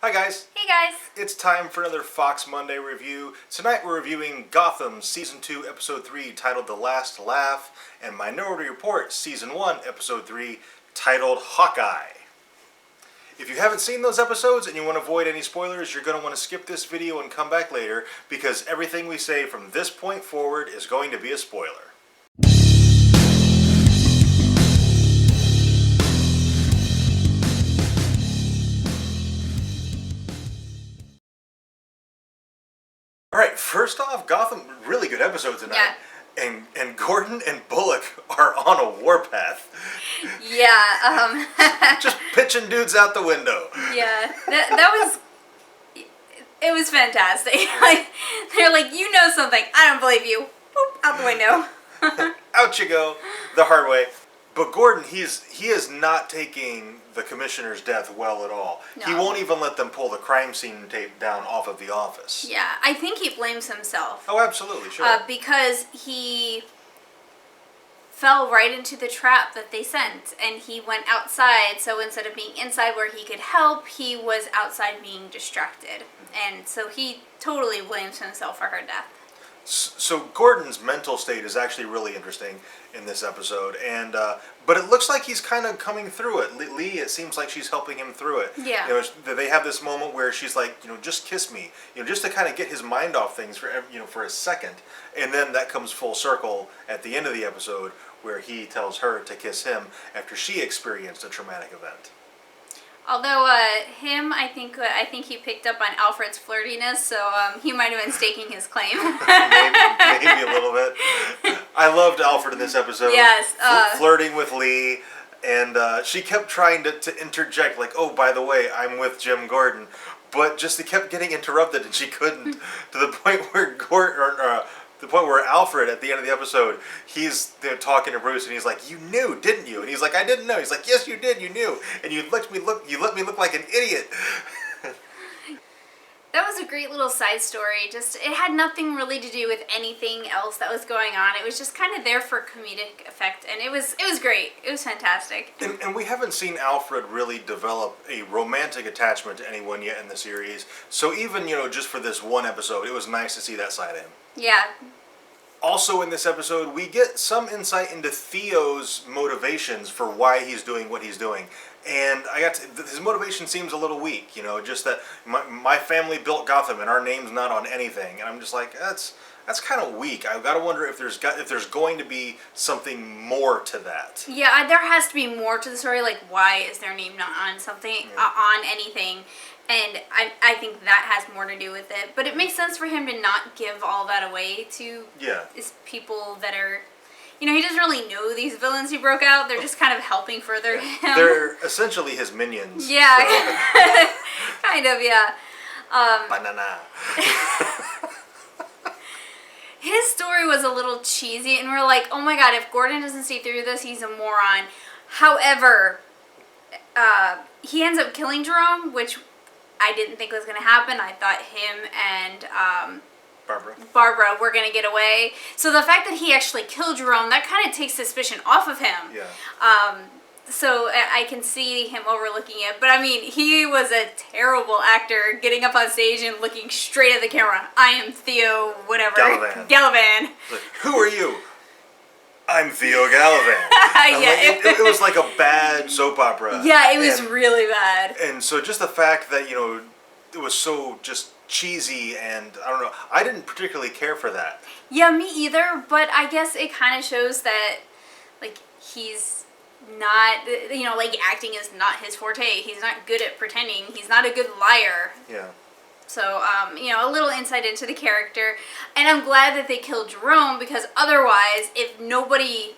Hi guys. Hey guys. It's time for another Fox Monday review. Tonight we're reviewing Gotham Season 2 Episode 3 titled The Last Laugh and Minority Report Season 1 Episode 3 titled Hawkeye. If you haven't seen those episodes and you want to avoid any spoilers, you're going to want to skip this video and come back later because everything we say from this point forward is going to be a spoiler. Alright, first off, Gotham, really good episode tonight. Yeah. And Gordon and Bullock are on a warpath. Yeah, Just pitching dudes out the window. Yeah, that was... It was fantastic. Like, they're like, you know something, I don't believe you. Boop, out the window. Out you go, the hard way. But Gordon, he is not taking the commissioner's death well at all. No. He won't even let them pull the crime scene tape down off of the office. Yeah, I think he blames himself. Oh, absolutely, sure. Because he fell right into the trap that they sent, and he went outside, so instead of being inside where he could help, he was outside being distracted. And so he totally blames himself for her death. So Gordon's mental state is actually really interesting in this episode, and but it looks like he's kind of coming through it. Lee, it seems like she's helping him through it. Yeah. You know, they have this moment where she's like, you know, just kiss me, you know, just to kind of get his mind off things for a second, and then that comes full circle at the end of the episode where he tells her to kiss him after she experienced a traumatic event. Although him, I think he picked up on Alfred's flirtiness, so he might have been staking his claim. maybe a little bit. I loved Alfred in this episode. Yes. Flirting with Lee, and she kept trying to interject, like, oh, by the way, I'm with Jim Gordon, but just it kept getting interrupted, and she couldn't, to the point where Alfred, at the end of the episode, he's talking to Bruce, and he's like, "You knew, didn't you?" And he's like, "I didn't know." He's like, "Yes, you did. You knew, and you let me look like an idiot." That was a great little side story. Just, it had nothing really to do with anything else that was going on. It was just kind of there for comedic effect, and it was great. It was fantastic. And we haven't seen Alfred really develop a romantic attachment to anyone yet in the series. So even, just for this one episode, it was nice to see that side of him. Yeah. Also in this episode, we get some insight into Theo's motivations for why he's doing what he's doing. And his motivation seems a little weak, just that my family built Gotham and our name's not on anything. And I'm just like, that's kind of weak. I've got to wonder if there's going to be something more to that. Yeah, there has to be more to the story. Like, why is their name not on something, on anything? And I think that has more to do with it. But it makes sense for him to not give all that away to people that are... he doesn't really know these villains he broke out. They're just kind of helping further him. They're essentially his minions. Yeah, so. Kind of, yeah. Banana. His story was a little cheesy, and we're like, oh my god, if Gordon doesn't see through this, he's a moron. However, he ends up killing Jerome, which I didn't think was going to happen. I thought him and... Barbara were going to get away. So the fact that he actually killed Jerome, that kind of takes suspicion off of him. Yeah. So I can see him overlooking it. But I mean, he was a terrible actor getting up on stage and looking straight at the camera. I am Theo, whatever. Gallivan. Like, who are you? I'm Theo Gallivan. Yeah. It was like a bad soap opera. Yeah, it was really bad. And so just the fact that, it was so just cheesy, and I don't know, I didn't particularly care for that. Yeah, me either, but I guess it kind of shows that, like, he's not, like, acting is not his forte. He's not good at pretending. He's not a good liar. Yeah. So, a little insight into the character. And I'm glad that they killed Jerome, because otherwise, if nobody,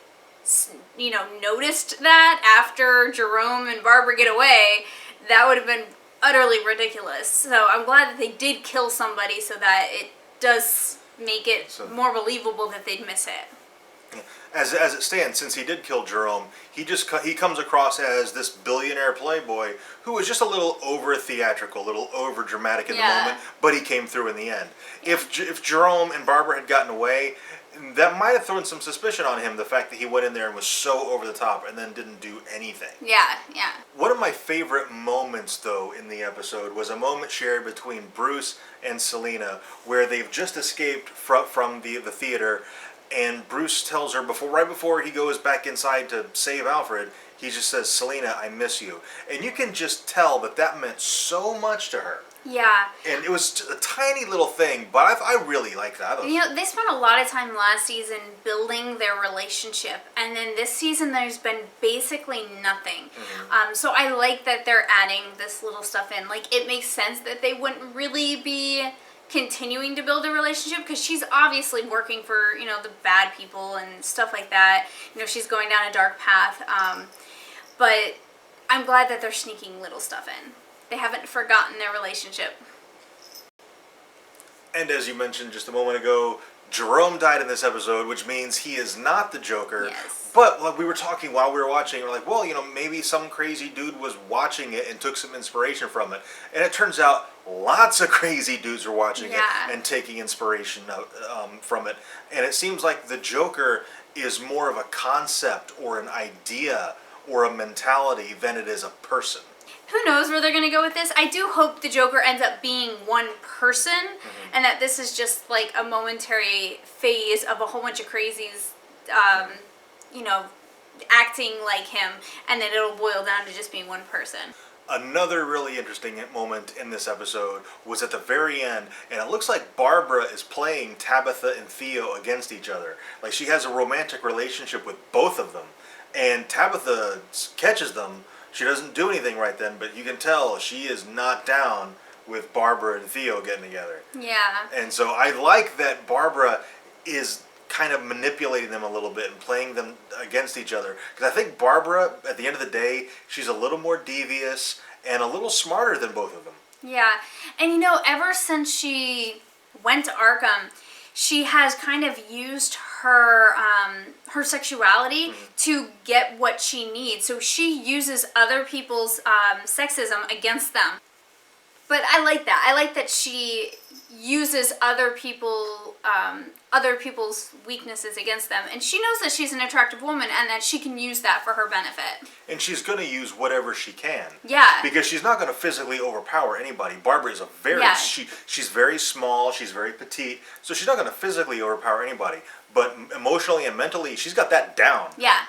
noticed that after Jerome and Barbara get away, that would have been utterly ridiculous. So I'm glad that they did kill somebody so that it does make it more believable that they'd miss it. As it stands, since he did kill Jerome, he comes across as this billionaire playboy who was just a little over theatrical, a little over dramatic in the moment, but he came through in the end. If Jerome and Barbara had gotten away, that might have thrown some suspicion on him, the fact that he went in there and was so over the top and then didn't do anything. Yeah. One of my favorite moments, though, in the episode was a moment shared between Bruce and Selena where they've just escaped from the theater, and Bruce tells her right before he goes back inside to save Alfred, he just says, "Selena, I miss you." And you can just tell that meant so much to her. Yeah. And it was a tiny little thing, but I really liked that. They spent a lot of time last season building their relationship, and then this season there's been basically nothing. Mm-hmm. So I like that they're adding this little stuff in. Like, it makes sense that they wouldn't really be continuing to build a relationship, because she's obviously working for, the bad people and stuff like that. She's going down a dark path. But I'm glad that they're sneaking little stuff in. They haven't forgotten their relationship. And as you mentioned just a moment ago, Jerome died in this episode, which means he is not the Joker. Yes. But like we were talking while we were watching, we're like, well, maybe some crazy dude was watching it and took some inspiration from it. And it turns out lots of crazy dudes were watching it and taking inspiration from it. And it seems like the Joker is more of a concept or an idea or a mentality than it is a person. Who knows where they're going to go with this? I do hope the Joker ends up being one person, and that this is just like a momentary phase of a whole bunch of crazies, acting like him, and then it'll boil down to just being one person. Another really interesting moment in this episode was at the very end, and it looks like Barbara is playing Tabitha and Theo against each other. Like, she has a romantic relationship with both of them, and Tabitha catches them. She doesn't do anything right then, but you can tell she is not down with Barbara and Theo getting together. Yeah. And so I like that Barbara is kind of manipulating them a little bit and playing them against each other. Because I think Barbara, at the end of the day, she's a little more devious and a little smarter than both of them. Yeah. And ever since she went to Arkham, she has kind of used her sexuality to get what she needs. So she uses other people's sexism against them. But I like that. I like that she uses other people's weaknesses against them, and she knows that she's an attractive woman and that she can use that for her benefit. And she's going to use whatever she can. Yeah. Because she's not going to physically overpower anybody. Barbara is she's very small, she's very petite, so she's not going to physically overpower anybody. But emotionally and mentally, she's got that down. Yeah.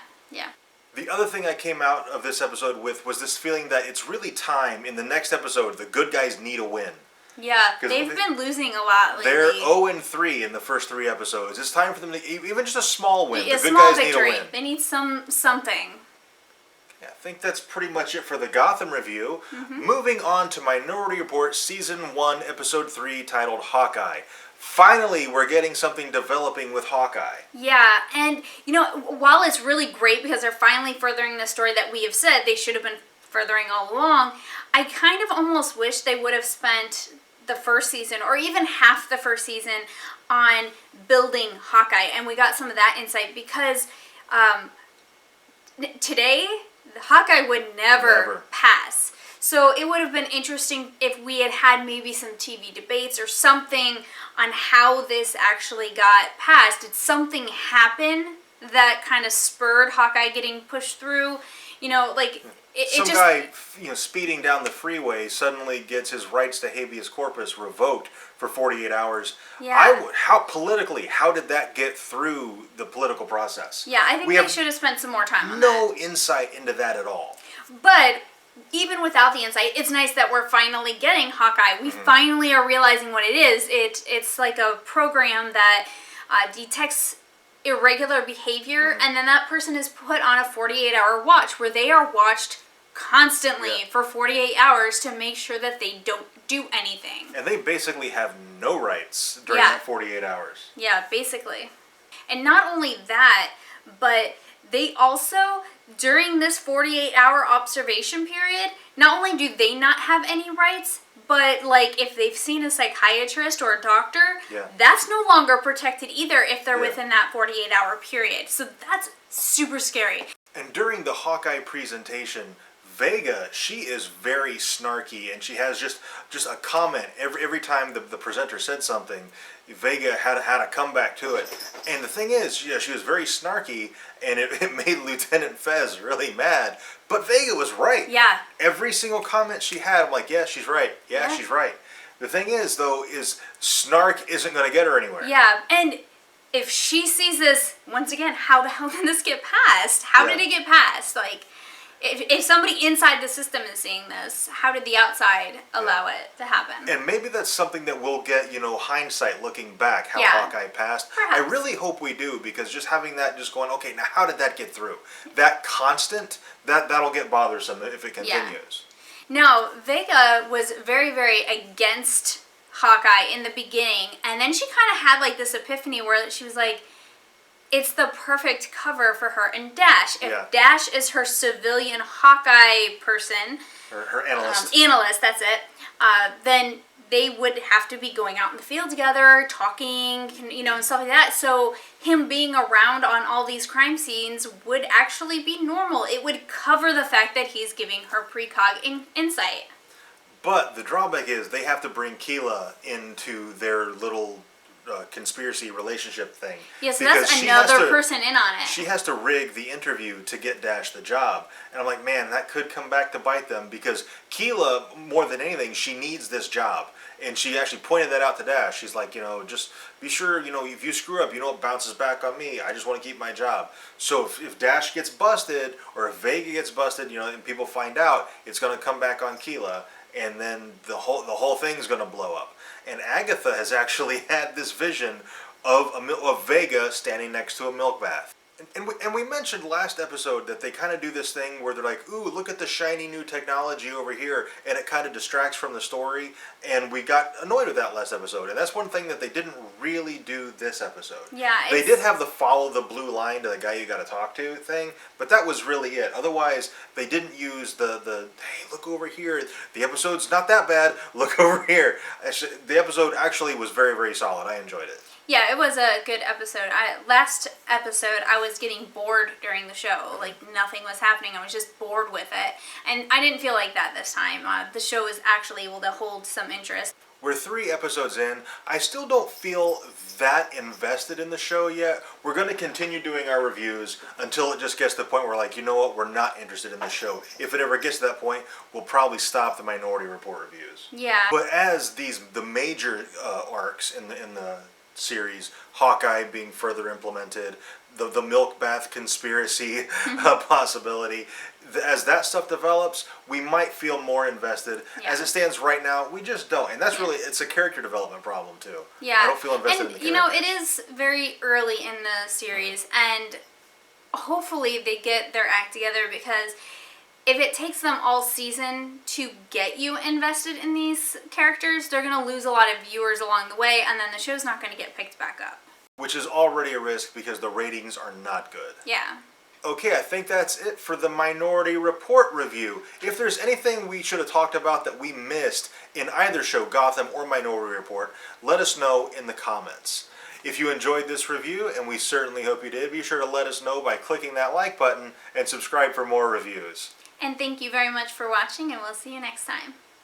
The other thing I came out of this episode with was this feeling that it's really time, in the next episode, the good guys need a win. Yeah, they've been losing a lot lately. They're 0-3 in the first 3 episodes. It's time for them to, even just a small win. A the good small guys victory. need a win. They need something. Yeah, I think that's pretty much it for the Gotham review. Moving on to Minority Report Season 1, Episode 3, titled Hawkeye. Finally, we're getting something developing with Hawkeye. Yeah, and, while it's really great because they're finally furthering the story that we have said they should have been furthering all along, I kind of almost wish they would have spent the first season, or even half the first season, on building Hawkeye. And we got some of that insight because today, Hawkeye would never pass. So it would have been interesting if we had had maybe some TV debates or something on how this actually got passed. Did something happen that kind of spurred Hawkeye getting pushed through? Some guy, speeding down the freeway suddenly gets his rights to habeas corpus revoked for 48 hours. Yeah. How did that get through the political process? Yeah, I think they should have spent some more time on that. No insight into that at all. But even without the insight, it's nice that we're finally getting Hawkeye. We finally are realizing what it is. It's like a program that detects irregular behavior, and then that person is put on a 48-hour watch where they are watched constantly for 48 hours to make sure that they don't do anything. And they basically have no rights during that 48 hours. Yeah, basically. And not only that, but they also during this 48-hour observation period, not only do they not have any rights, but like if they've seen a psychiatrist or a doctor, that's no longer protected either if they're within that 48-hour period. So that's super scary. And during the Hawkeye presentation, Vega, she is very snarky, and she has just a comment every time the presenter said something. Vega had a comeback to it, and the thing is, she was very snarky, and it made Lieutenant Fez really mad. But Vega was right. Yeah. Every single comment she had, I'm like, yeah, she's right. Yeah, she's right. The thing is, though, is snark isn't going to get her anywhere. Yeah, and if she sees this, once again, how the hell did this get passed? How did it get passed? Like, if somebody inside the system is seeing this, how did the outside allow it to happen? And maybe that's something that we'll get, hindsight looking back, how Hawkeye passed. Perhaps. I really hope we do, because just having that just going, okay, now how did that get through? That constant, that'll get bothersome if it continues. Now, Vega was very, very against Hawkeye in the beginning, and then she kind of had like this epiphany where she was like, it's the perfect cover for her and Dash. If Dash is her civilian Hawkeye person, her analyst, that's it, then they would have to be going out in the field together, talking, and stuff like that. So him being around on all these crime scenes would actually be normal. It would cover the fact that he's giving her precog insight. But the drawback is they have to bring Keela into their little conspiracy relationship thing. Yeah, so that's another person in on it. She has to rig the interview to get Dash the job. And I'm like, man, that could come back to bite them, because Keela, more than anything, she needs this job. And she actually pointed that out to Dash. She's like, just be sure, if you screw up, it bounces back on me. I just want to keep my job. So if Dash gets busted, or if Vega gets busted, and people find out, it's going to come back on Keela. And then the whole thing's going to blow up. And Agatha has actually had this vision of Vega standing next to a milk bath. And we mentioned last episode that they kind of do this thing where they're like, ooh, look at the shiny new technology over here, and it kind of distracts from the story. And we got annoyed with that last episode. And that's one thing that they didn't really do this episode. Yeah, they did have the follow the blue line to the guy you got to talk to thing, but that was really it. Otherwise, they didn't use the hey, look over here. The episode's not that bad. Look over here. The episode actually was very, very solid. I enjoyed it. Yeah, it was a good episode. Last episode, I was getting bored during the show. Like, nothing was happening. I was just bored with it. And I didn't feel like that this time. The show is actually able to hold some interest. We're 3 episodes in. I still don't feel that invested in the show yet. We're going to continue doing our reviews until it just gets to the point where, like, you know what, we're not interested in the show. If it ever gets to that point, we'll probably stop the Minority Report reviews. Yeah. But as the major arcs in the series, Hawkeye being further implemented, the milk bath conspiracy possibility, as that stuff develops, we might feel more invested. As it stands right now, we just don't, and that's really, it's a character development problem too. Yeah, I don't feel invested in the characters. it is very early in the series, and hopefully they get their act together, because if it takes them all season to get you invested in these characters, they're going to lose a lot of viewers along the way, and then the show's not going to get picked back up. Which is already a risk because the ratings are not good. Yeah. Okay, I think that's it for the Minority Report review. If there's anything we should have talked about that we missed in either show, Gotham or Minority Report, let us know in the comments. If you enjoyed this review, and we certainly hope you did, be sure to let us know by clicking that like button and subscribe for more reviews. And thank you very much for watching, and we'll see you next time.